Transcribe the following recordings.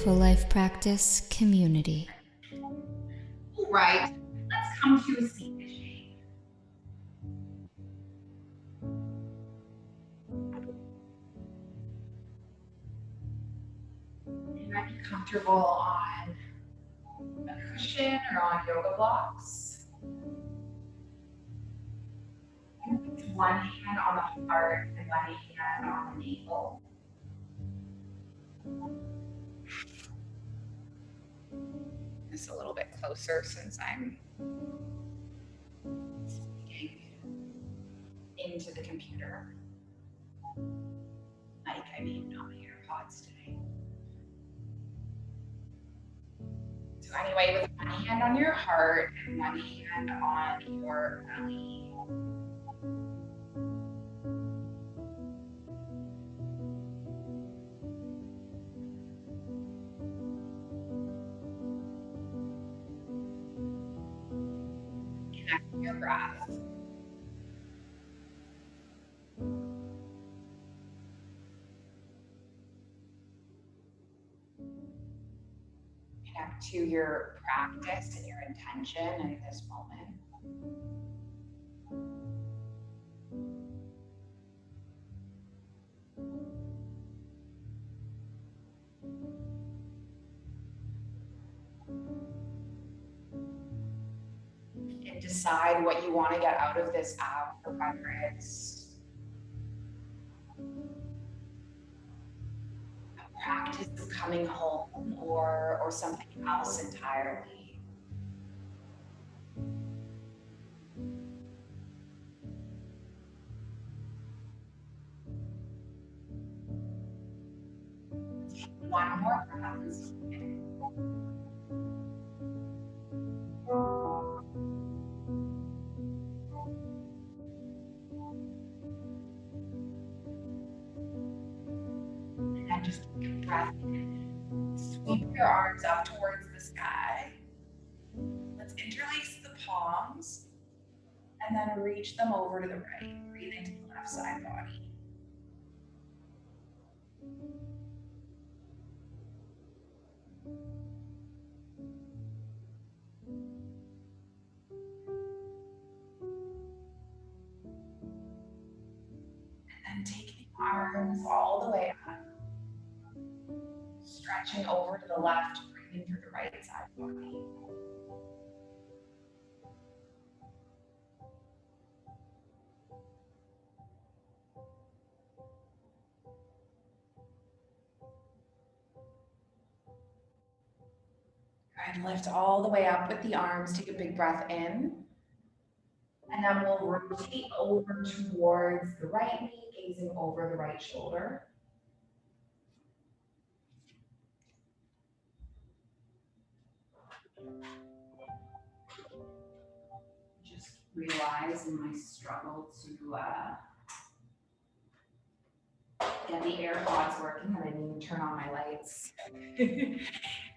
Mindful Life Practice community. All right, let's come to a seated shape. You might be comfortable on a cushion or on yoga blocks. You can put one hand on the heart and one hand on the navel. Just a little bit closer since I'm speaking into the computer. I mean, not my AirPods today. So anyway, with one hand on your heart and one hand on your belly. Connect with your breath. Connect to your practice and your intention in this moment. And decide what you want to get out of this hour, whether it's a practice of coming home or something else entirely. One more breath. And then just take a breath in. Sweep your arms up towards the sky. Let's interlace the palms and then reach them over to the right. Breathe into the left side body. And take the arms all the way up. Stretching over to the left, breathing through the right side body. Good, lift all the way up with the arms, take a big breath in. And then we'll rotate over towards the right knee, gazing over the right shoulder. Just realize in my struggle to get the AirPods working that I didn't turn on my lights.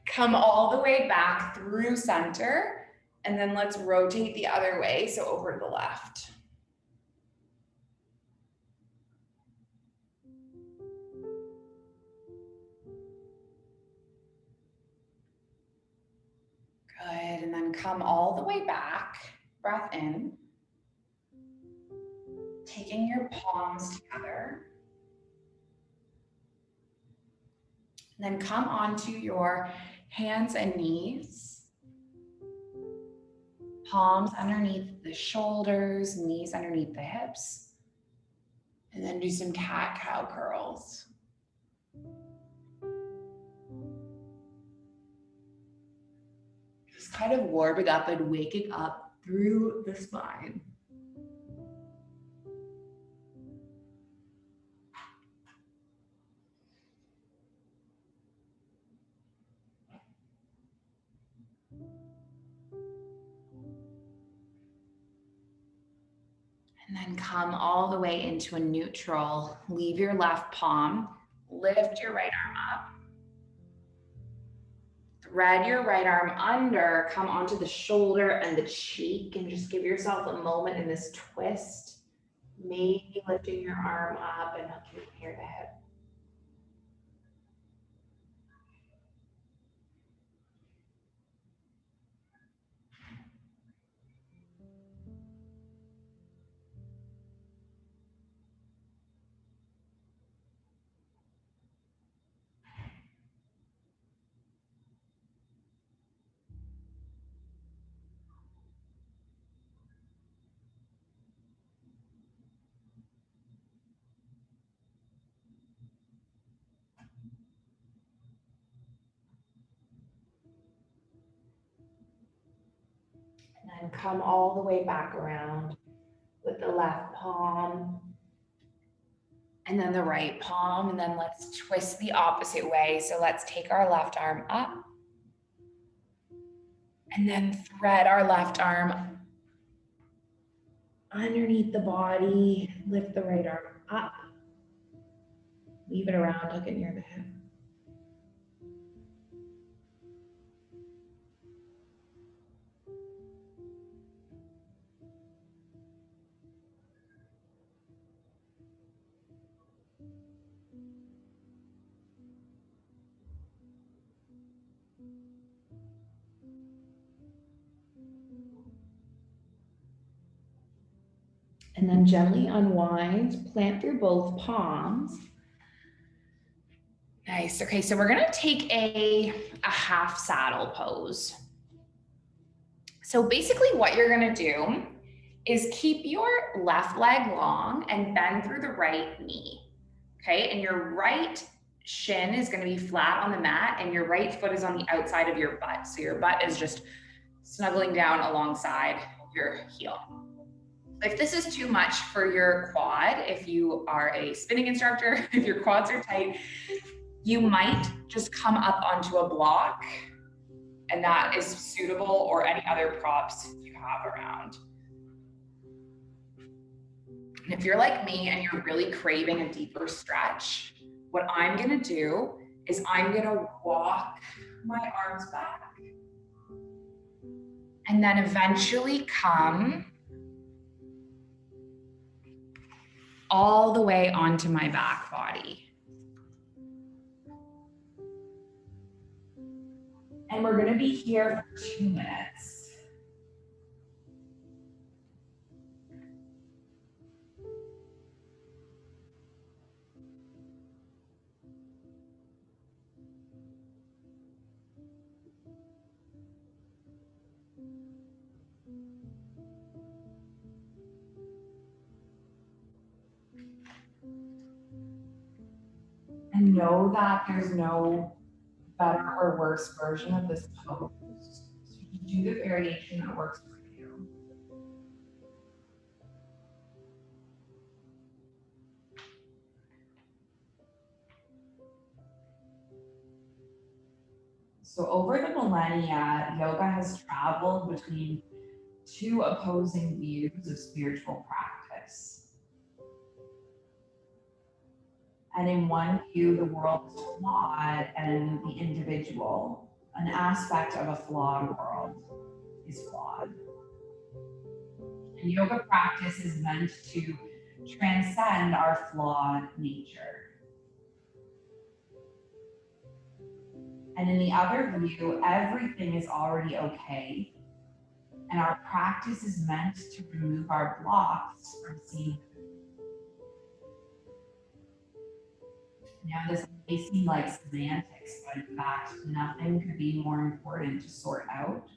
Come all the way back through center, and then let's rotate the other way, so over to the left. Good, and then come all the way back, breath in. Taking your palms together. And then come onto your hands and knees. Palms underneath the shoulders, knees underneath the hips. And then do some cat-cow curls. Just kind of warming up and waking up through the spine. And then come all the way into a neutral. Leave your left palm, lift your right arm up. Thread your right arm under, come onto the shoulder and the cheek, and just give yourself a moment in this twist. Maybe lifting your arm up and hooking near the hip. And come all the way back around with the left palm and then the right palm. And then let's twist the opposite way. So let's take our left arm up and then thread our left arm underneath the body. Lift the right arm up. Leave it around, tuck it near the hip. And then gently unwind, plant through both palms. Nice. Okay, so we're gonna take a half saddle pose. So basically what you're gonna do is keep your left leg long and bend through the right knee, okay? And your right shin is gonna be flat on the mat and your right foot is on the outside of your butt. So your butt is just snuggling down alongside your heel. If this is too much for your quad, if you are a spinning instructor, if your quads are tight, you might just come up onto a block and that is suitable, or any other props you have around. And if you're like me and you're really craving a deeper stretch, what I'm gonna do is I'm gonna walk my arms back and then eventually come all the way onto my back body. And we're gonna be here for 2 minutes. And know that there's no better or worse version of this pose. So you do the variation that works for you. So over the millennia, yoga has traveled between two opposing views of spiritual practice. And in one view, the world is flawed and the individual, an aspect of a flawed world, is flawed. And yoga practice is meant to transcend our flawed nature. And in the other view, everything is already okay. And our practice is meant to remove our blocks from seeing. Now, this may seem like semantics, but in fact, nothing could be more important to sort out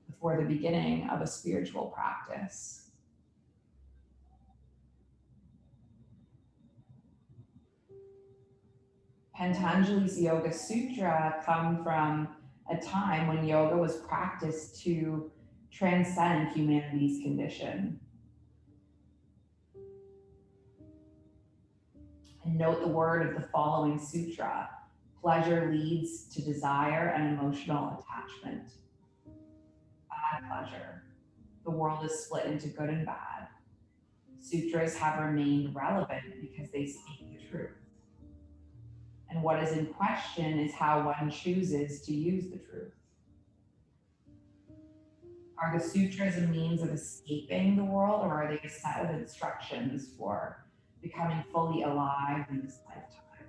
before the beginning of a spiritual practice. Patanjali's Yoga Sutra come from a time when yoga was practiced to transcend humanity's condition. And note the word of the following sutra: pleasure leads to desire and emotional attachment. Bad pleasure. The world is split into good and bad. Sutras have remained relevant because they speak the truth. And what is in question is how one chooses to use the truth. Are the sutras a means of escaping the world, or are they a set of instructions for becoming fully alive in this lifetime?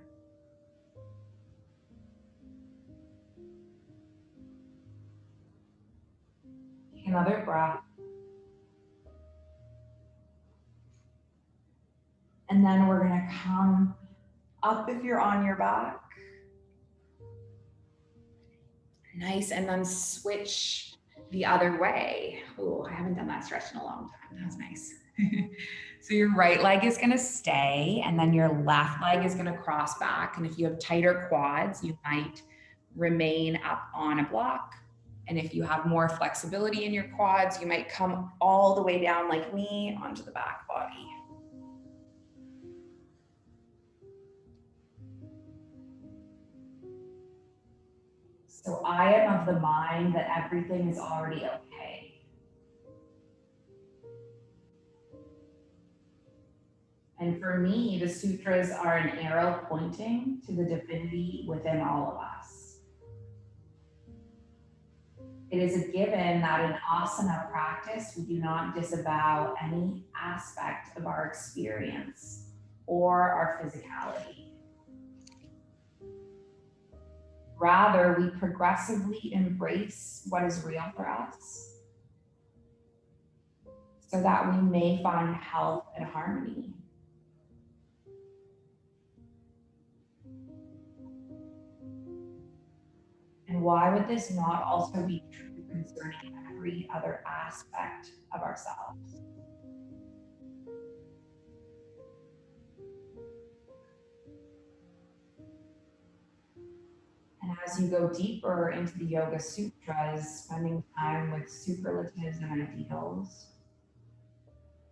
Take another breath. And then we're going to come up if you're on your back. Nice. And then switch the other way. Oh, I haven't done that stretch in a long time. That was nice. So your right leg is going to stay, and then your left leg is going to cross back. And if you have tighter quads, you might remain up on a block, And if you have more flexibility in your quads, you might come all the way down like me onto the back body. So I am of the mind that everything is already okay. And for me, the sutras are an arrow pointing to the divinity within all of us. It is a given that in asana practice, we do not disavow any aspect of our experience or our physicality. Rather, we progressively embrace what is real for us so that we may find health and harmony. And why would this not also be true concerning every other aspect of ourselves? And as you go deeper into the Yoga Sutras, spending time with superlatives and ideals,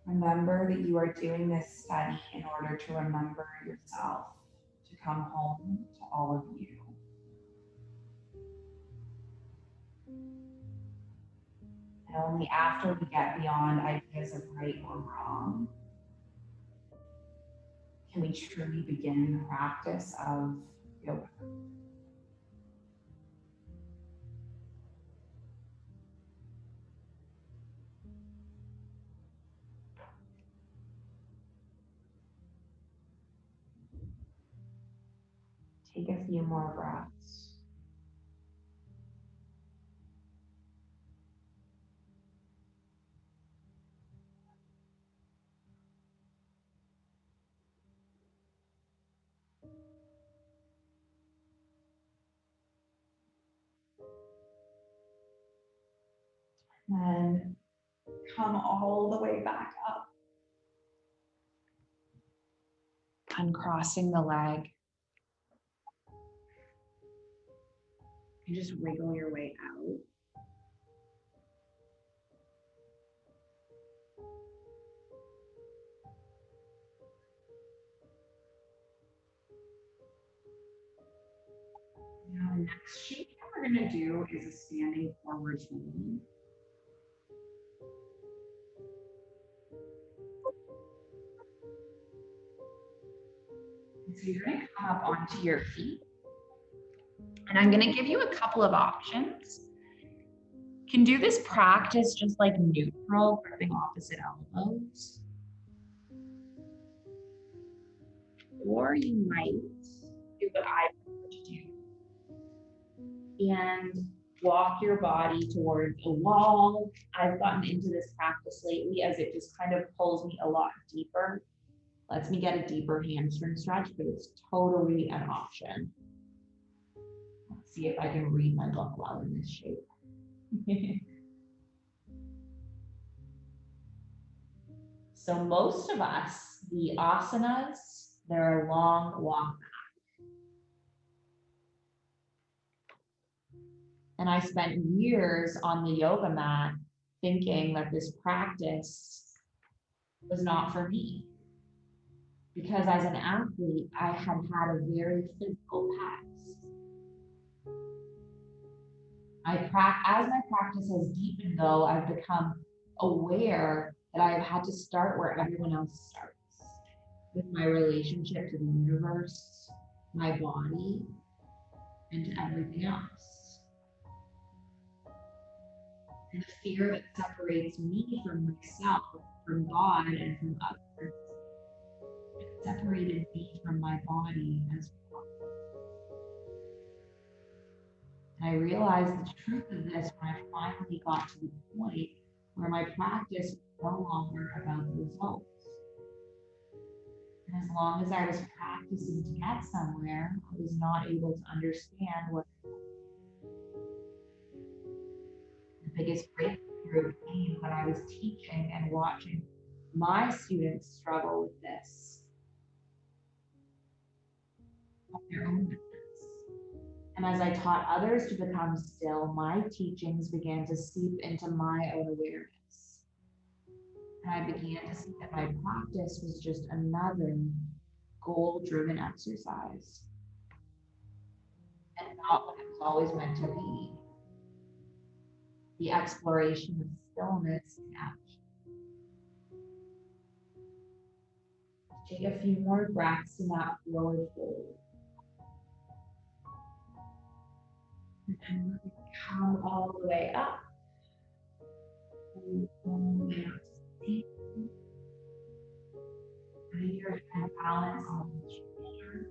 remember that you are doing this study in order to remember yourself, to come home to all of you. And only after we get beyond ideas of right or wrong can we truly begin the practice of yoga. Take a few more breaths. And come all the way back up. Uncrossing the leg. You just wiggle your way out. Now the next shape that we're going to do is a standing forward fold. So you're going to come up onto your feet. And I'm going to give you a couple of options. You can do this practice just like neutral, gripping opposite elbows. Or you might do what I prefer to do and walk your body towards a wall. I've gotten into this practice lately as it just kind of pulls me a lot deeper, lets me get a deeper hamstring stretch, but it's totally an option. Let's see if I can read my book well in this shape. So most of us, the asanas, they're a long walk back. And I spent years on the yoga mat thinking that this practice was not for me. Because as an athlete, I had had a very physical past. As my practice has deepened though, I've become aware that I have had to start where everyone else starts, with my relationship to the universe, my body, and to everything else. And the fear that separates me from myself, from God, and from others, it separated me from my body as well. And I realized the truth of this when I finally got to the point where my practice was no longer about the results. And as long as I was practicing to get somewhere, I was not able to understand what the biggest breakthrough came when I was teaching and watching my students struggle with this on their own business. And as I taught others to become still, my teachings began to seep into my own awareness. And I began to see that my practice was just another goal-driven exercise and not what it was always meant to be. The exploration of stillness in action. Take a few more breaths in that forward fold. And then come all the way up. And all the way up to seat. Find your head balance on the shoulder.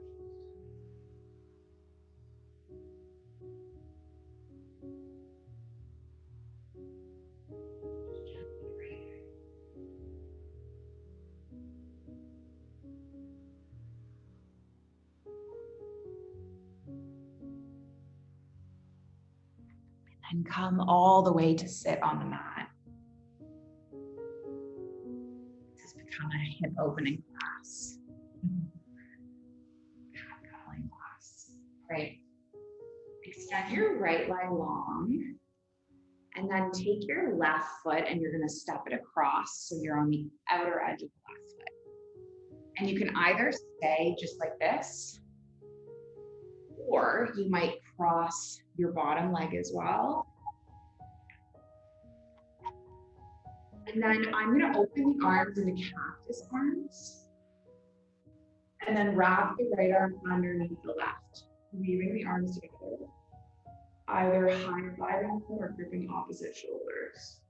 And come all the way to sit on the mat. This has become a hip opening class. Cuddling class. Great. Extend your right leg long. And then take your left foot and you're going to step it across so you're on the outer edge of the left foot. And you can either stay just like this, or you might cross your bottom leg as well. And then I'm going to open the arms into cactus arms. And then wrap the right arm underneath the left, weaving the arms together. Either high-fiving or gripping opposite shoulders.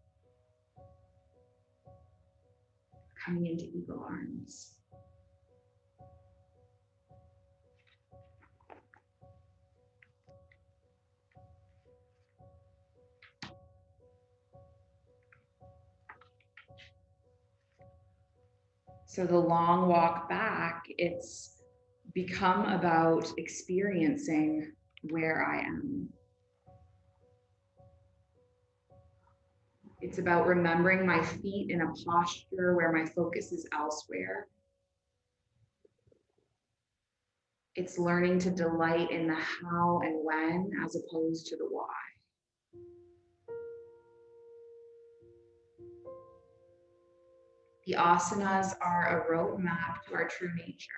Coming into eagle arms. So the long walk back, it's become about experiencing where I am. It's about remembering my feet in a posture where my focus is elsewhere. It's learning to delight in the how and when as opposed to the why. The asanas are a roadmap to our true nature.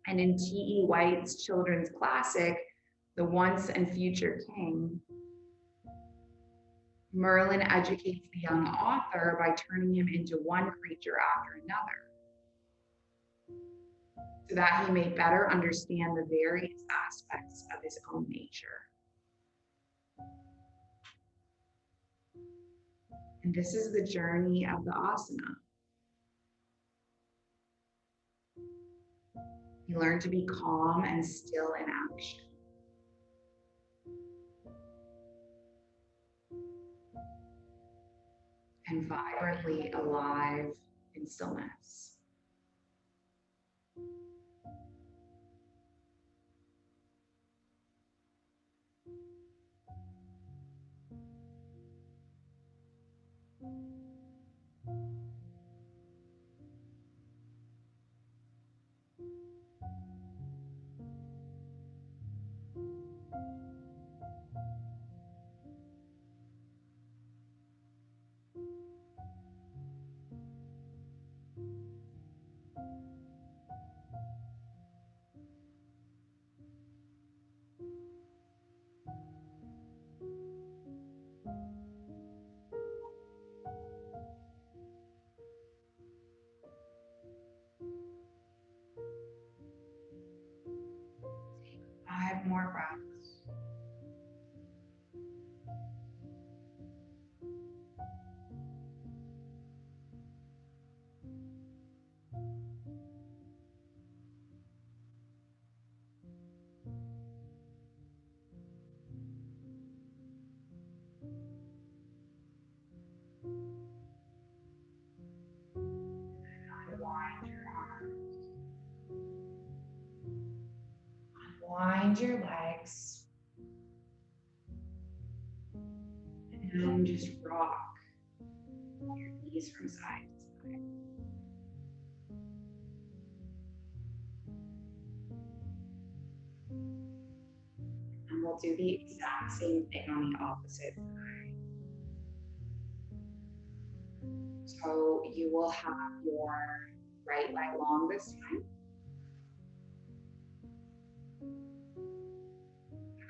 And in T.E. White's children's classic, The Once and Future King, Merlin educates the young author by turning him into one creature after another, so that he may better understand the various aspects of his own nature. And this is the journey of the asana. You learn to be calm and still in action. And vibrantly alive in stillness. Take 5 more breaths. Unwind your arms. Unwind your legs. And just rock your release from side to side. And we'll do the exact same thing on the opposite side. So you will have your right leg long this time.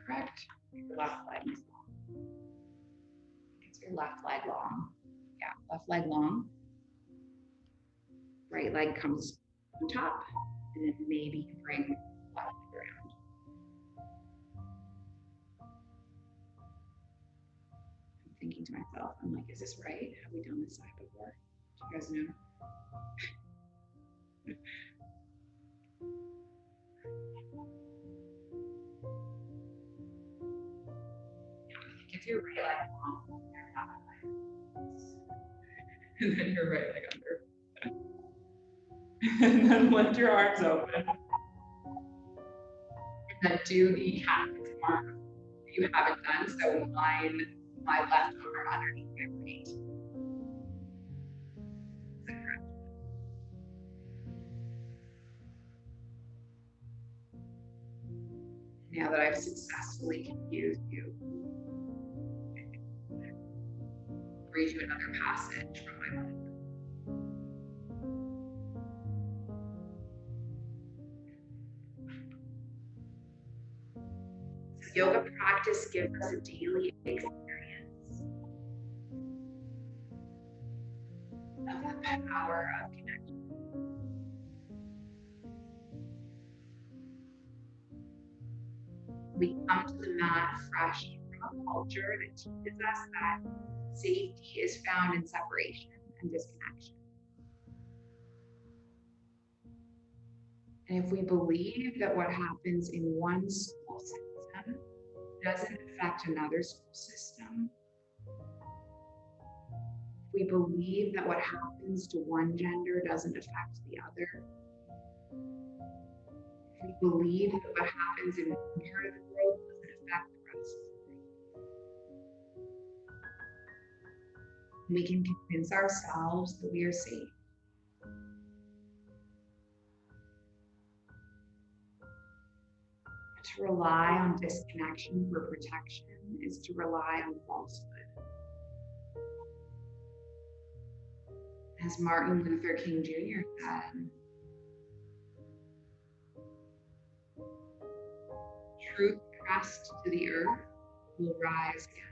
Correct? Your left leg is long. It's your left leg long. Yeah, left leg long. Right leg comes on top, and then maybe you bring left leg around. I'm thinking to myself, I'm like, is this right? Have we done this side before? Do you guys know? If your right leg long, and then your right leg under. And then lift your arms open. And then do the half arm that you haven't done. So line my left arm underneath my right. Now that I've successfully confused you, read you another passage from my book. So yoga practice gives us a daily experience of the power of connection. We come to the mat fresh from a culture that teaches us that safety is found in separation and disconnection. And if we believe that what happens in one school system doesn't affect another school system, if we believe that what happens to one gender doesn't affect the other, if we believe that what happens in one part of the world doesn't affect the rest of the world, we can convince ourselves that we are safe. To rely on disconnection for protection is to rely on falsehood. As Martin Luther King Jr. said, truth pressed to the earth will rise again.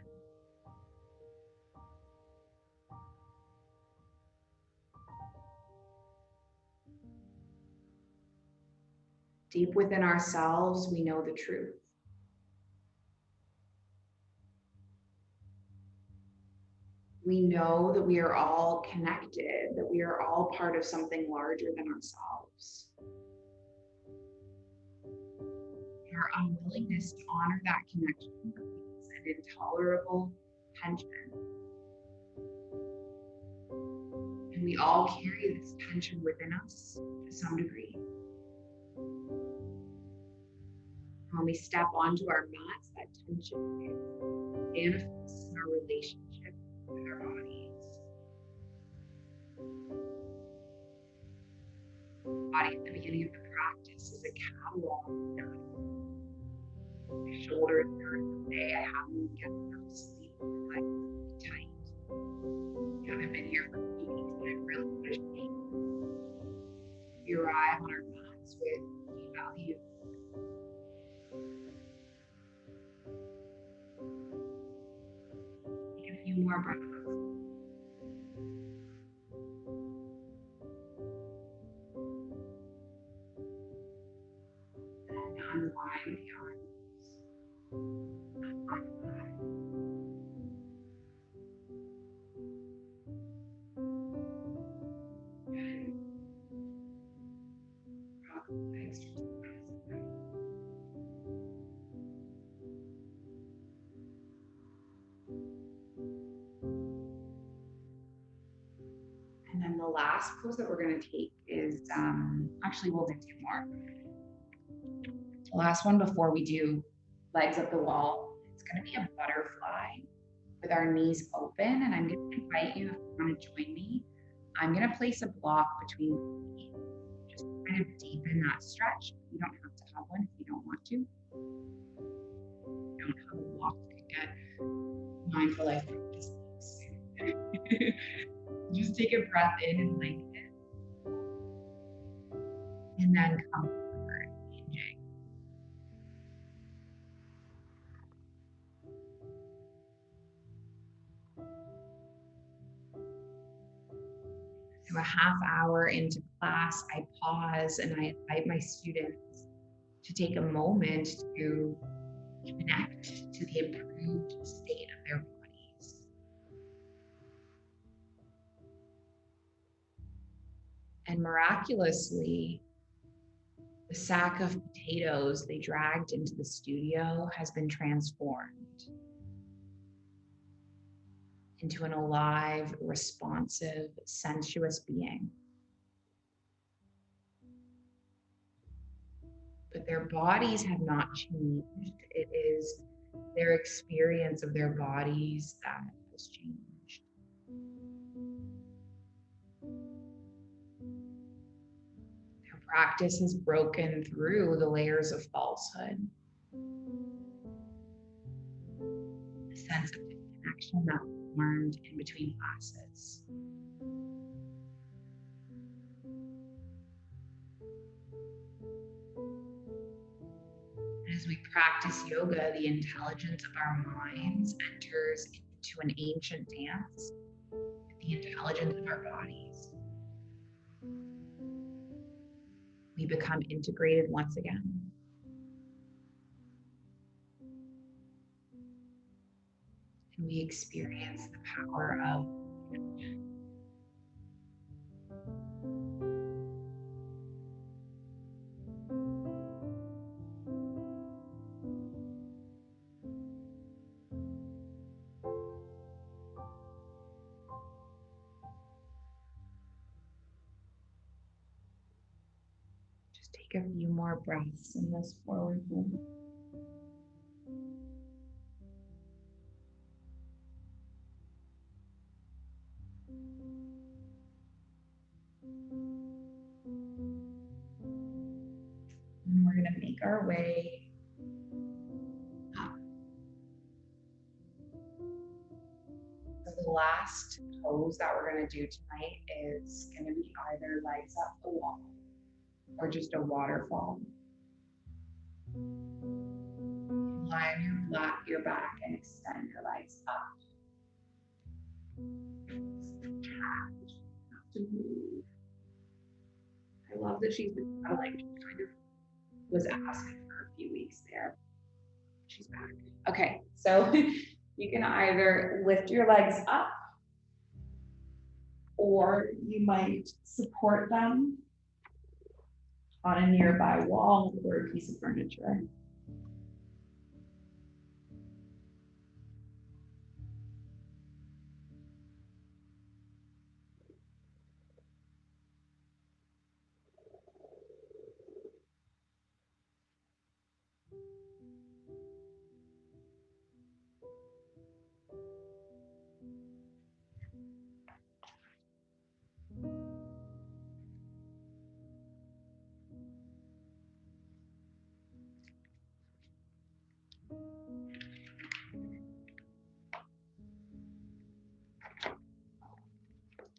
Deep within ourselves, we know the truth. We know that we are all connected, that we are all part of something larger than ourselves. Our unwillingness to honor that connection creates an intolerable tension. And we all carry this tension within us to some degree. When we step onto our mats, that tension manifests in our relationship with our bodies. The body at the beginning of the practice is a catalog. My shoulders hurt today. I haven't get enough sleep. My legs are tight. I haven't been here for a few weeks, and I'm really pushing. We arrive on our mats with deep value. Take a few more breaths. And unwind the arms. And then the last pose that we're going to take is, actually we'll do two more. The last one before we do legs up the wall, it's going to be a butterfly with our knees open, and I'm going to invite you, if you want to join me, I'm going to place a block between my feet, just to kind of deepen that stretch. You don't have to have one if you don't want to. You don't have a block, you can get mindful life practice. Just take a breath in and lengthen it, and then come forward, changing. So a half hour into class, I pause and I invite my students to take a moment to connect to the improved state of their bodies. And miraculously, the sack of potatoes they dragged into the studio has been transformed into an alive, responsive, sensuous being. But their bodies have not changed. It is their experience of their bodies that has changed. Their practice has broken through the layers of falsehood. The sense of disconnection that formed in between classes. As we practice yoga, the intelligence of our minds enters into an ancient dance with the intelligence of our bodies. We become integrated once again. And we experience the power of connection. Just take a few more breaths in this forward movement. And we're going to make our way up. So the last pose that we're going to do tonight is going to be either legs up the wall or just a waterfall. Lie on your back and extend your legs up. Have to move. I love that she's been like kind of was asking for a few weeks there. She's back. Okay, so you can either lift your legs up, or you might support them on a nearby wall or a piece of furniture.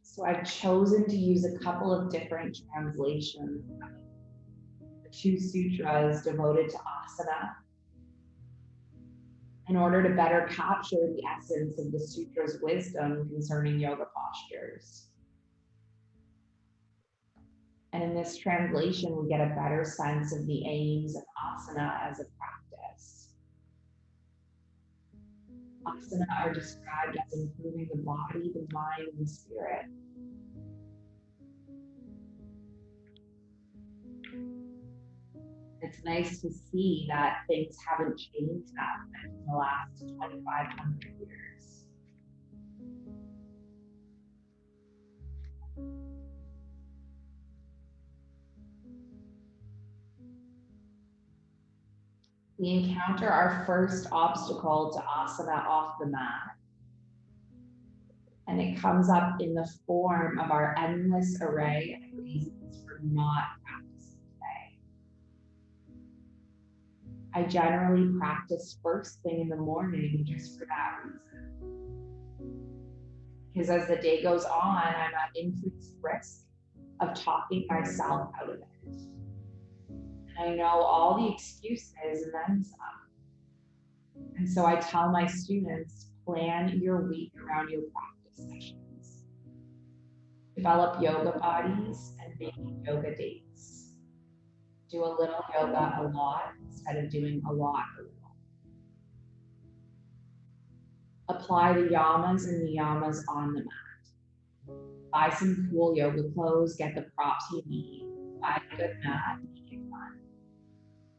So I've chosen to use a couple of different translations of the two sutras devoted to asana in order to better capture the essence of the sutra's wisdom concerning yoga postures. And in this translation, we get a better sense of the aims of asana as a practice. Asana are described as improving the body, the mind, and the spirit. It's nice to see that things haven't changed that much in the last 2,500 years. We encounter our first obstacle to asana off the mat And it comes up in the form of our endless array of reasons for not practicing today. I generally practice first thing in the morning just for that reason. Because as the day goes on, I'm at increased risk of talking myself out of it. And I know all the excuses and then some. And so I tell my students, plan your week around your practice sessions. Develop yoga bodies and make yoga dates. Do a little yoga a lot instead of doing a lot a little. Apply the yamas and niyamas on the mat. Buy some cool yoga clothes, get the props you need, buy a good mat, make it fun.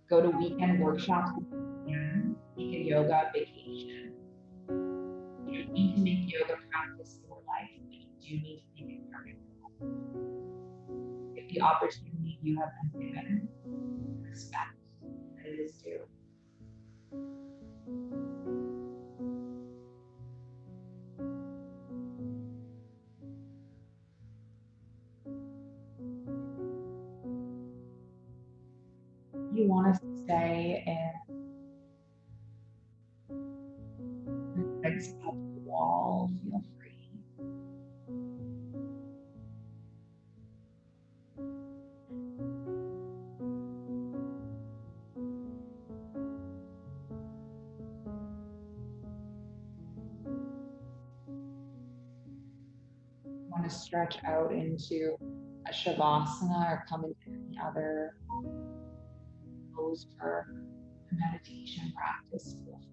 Go to weekend workshops if you can, take a yoga vacation. You don't need to make yoga practice your life, but you do need to make it part of your life. If the opportunity you have been given, respect that it is due. You want to stay in legs up the wall, feel free. Want to stretch out into a shavasana or come into any other pose for a meditation practice, feel free.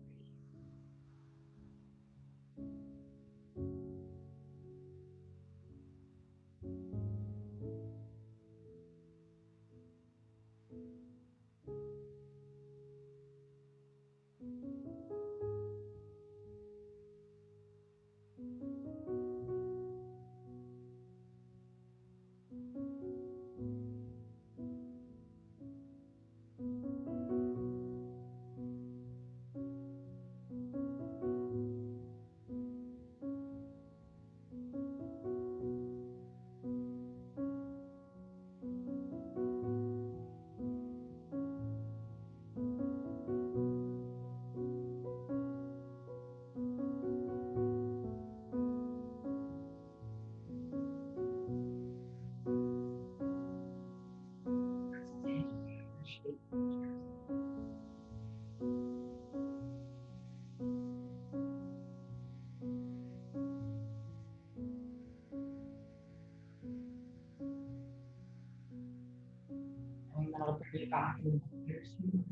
And then I'll bring you back in here two more times.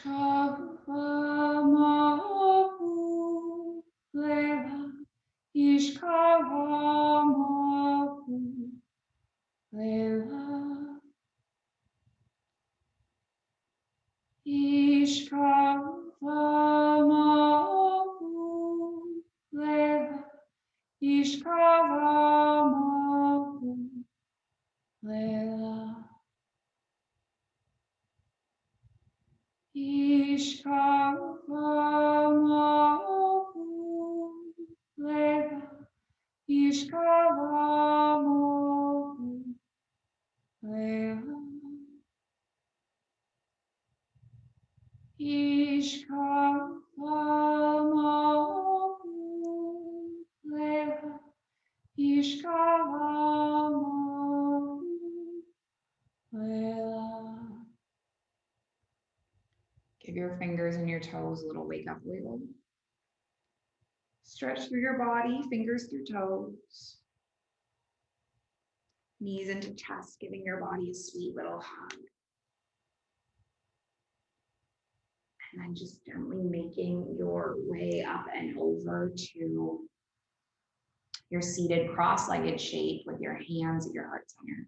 Ishkavamu Lela, Ishkavamu Lela, Ishkavamu Lela, Ishkavamu Lela. Ishkavamu Lela, Ishkavamu Lela. Give your fingers and your toes a little wake up wiggle. Stretch through your body, fingers through toes. Knees into chest, giving your body a sweet little hug. And then just gently making your way up and over to your seated cross-legged shape with your hands at your heart center.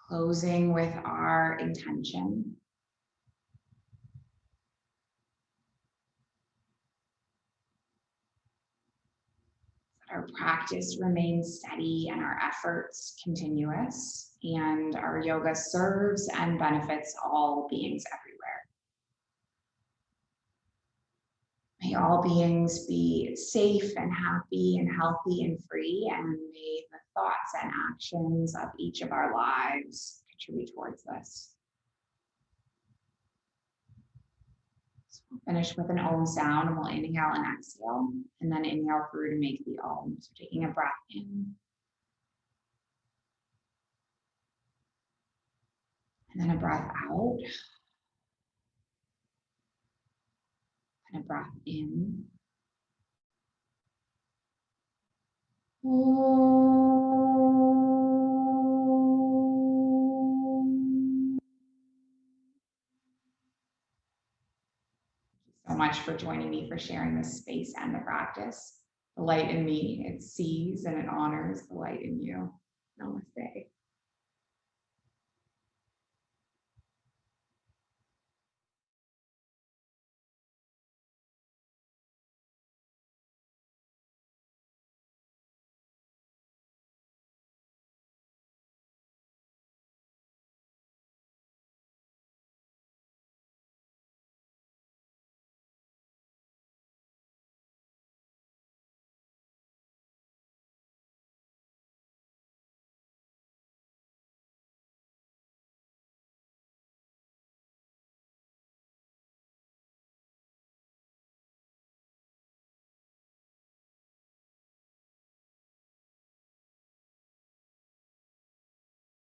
Closing with our intention. Our practice remains steady and our efforts continuous, and our yoga serves and benefits all beings everywhere. May all beings be safe and happy and healthy and free, and may the thoughts and actions of each of our lives contribute towards this. So we'll finish with an Om sound, and we'll inhale and exhale, and then inhale through to make the Om. So taking a breath in, and then a breath out, and a breath in. So much for joining me, for sharing this space and the practice. The light in me, it sees and it honors the light in you. Namaste.